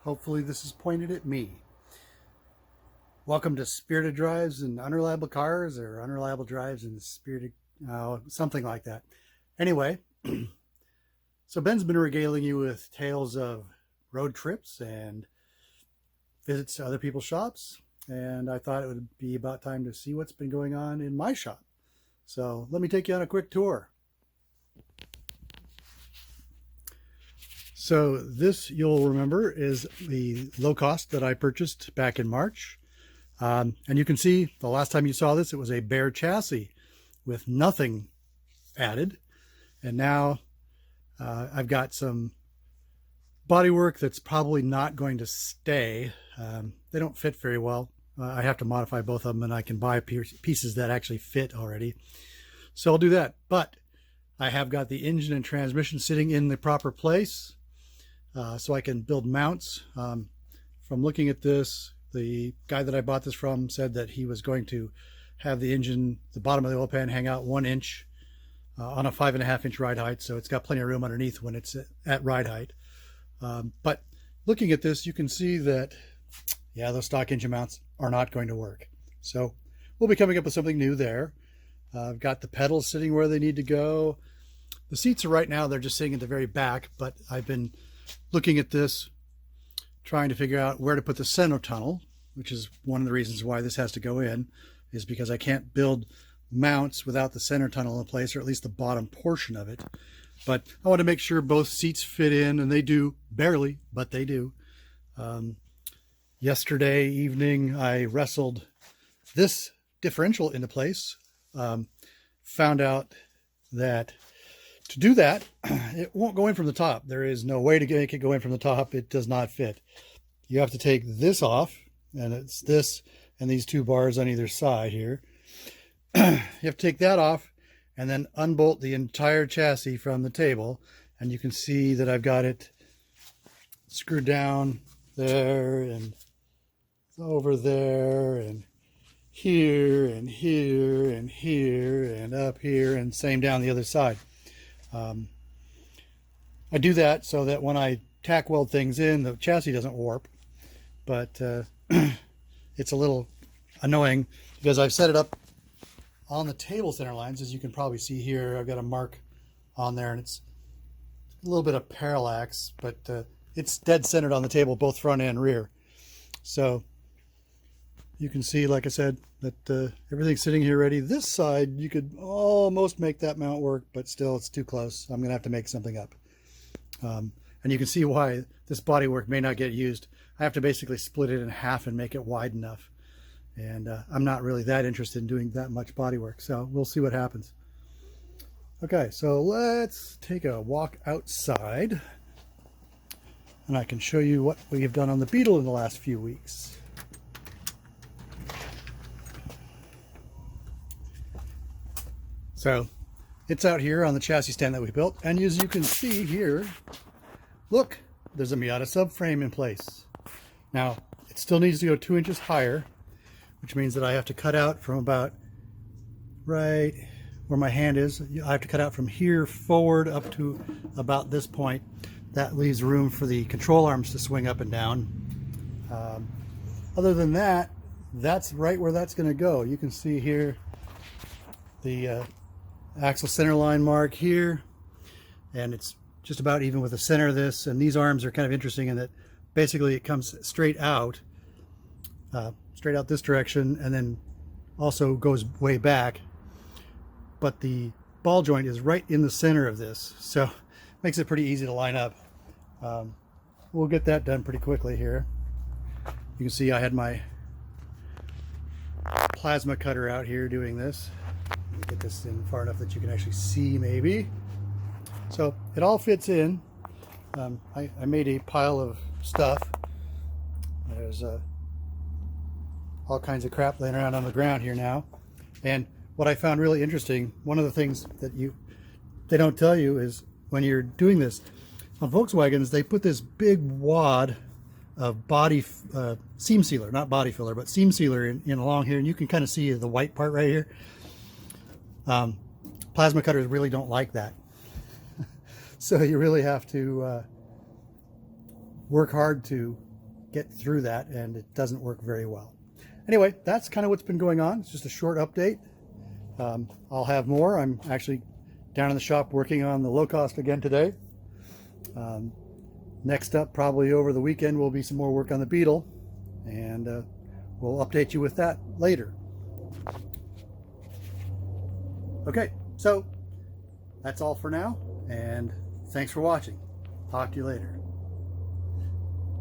Hopefully this is pointed at me. Welcome to Spirited Drives and Unreliable Cars, or Unreliable Drives and Spirited, something like that. Anyway, so Ben's been regaling you with tales of road trips and visits to other people's shops, and I thought it would be about time to see what's been going on in my shop. So let me take you on a quick tour. So this, you'll remember, is the low cost that I purchased back in March. And you can see the last time you saw this, it was a bare chassis with nothing added. And now I've got some bodywork that's probably not going to stay. They don't fit very well. I have to modify both of them, and I can buy pieces that actually fit already. So I'll do that. But I have got the engine and transmission sitting in the proper place. So I can build mounts. From looking at this, the guy that I bought this from said that he was going to have the engine, the bottom of the oil pan, hang out 1 inch on a 5.5 inch ride height. So it's got plenty of room underneath when it's at ride height. But looking at this, you can see that, yeah, those stock engine mounts are not going to work. So we'll be coming up with something new there. I've got the pedals sitting where they need to go. The seats are right now, they're just sitting at the very back, but I've been looking at this, trying to figure out where to put the center tunnel, which is one of the reasons why this has to go in, is because I can't build mounts without the center tunnel in place, or at least the bottom portion of it. But I want to make sure both seats fit in, and they do, barely, but they do. Yesterday evening, I wrestled this differential into place. Found out that to do that, it won't go in from the top. There is no way to make it go in from the top. It does not fit. You have to take this off, and it's this and these two bars on either side here. You have to take that off and then unbolt the entire chassis from the table. And you can see that I've got it screwed down there and over there and here and here and here and up here, and same down the other side. I do that so that when I tack weld things in, the chassis doesn't warp, but it's a little annoying because I've set it up on the table center lines. As you can probably see here, I've got a mark on there, and it's a little bit of parallax, but it's dead centered on the table, both front and rear. So you can see, like I said, that everything's sitting here ready. This side, you could almost make that mount work, but still it's too close. I'm going to have to make something up. And you can see why this bodywork may not get used. I have to basically split it in half and make it wide enough. And I'm not really that interested in doing that much bodywork, so we'll see what happens. Okay, so let's take a walk outside, and I can show you what we have done on the Beetle in the last few weeks. So it's out here on the chassis stand that we built, and as you can see here, look, there's a Miata subframe in place. Now it still needs to go 2 inches higher, which means that I have to cut out from about right where my hand is. I have to cut out from here forward up to about this point. That leaves room for the control arms to swing up and down. Other than that, that's right where that's going to go. You can see here the axle center line mark here, and it's just about even with the center of this. And these arms are kind of interesting in that basically it comes straight out this direction, and then also goes way back, but the ball joint is right in the center of this, so it makes it pretty easy to line up. We'll get that done pretty quickly here. You can see I had my plasma cutter out here doing this. Let me get this in far enough that you can actually see, maybe. So it all fits in. I made a pile of stuff. There's all kinds of crap laying around on the ground here now. And what I found really interesting, one of the things that they don't tell you is when you're doing this, on Volkswagens, they put this big wad of body seam sealer, not body filler, but seam sealer in along here, and you can kind of see the white part right here. Plasma cutters really don't like that. So you really have to work hard to get through that, and it doesn't work very well. Anyway, that's kind of what's been going on. It's just a short update. I'll have more. I'm actually down in the shop working on the low cost again today. Next up, probably over the weekend, will be some more work on the Beetle, and we'll update you with that later. Okay, so that's all for now, and thanks for watching. Talk to you later.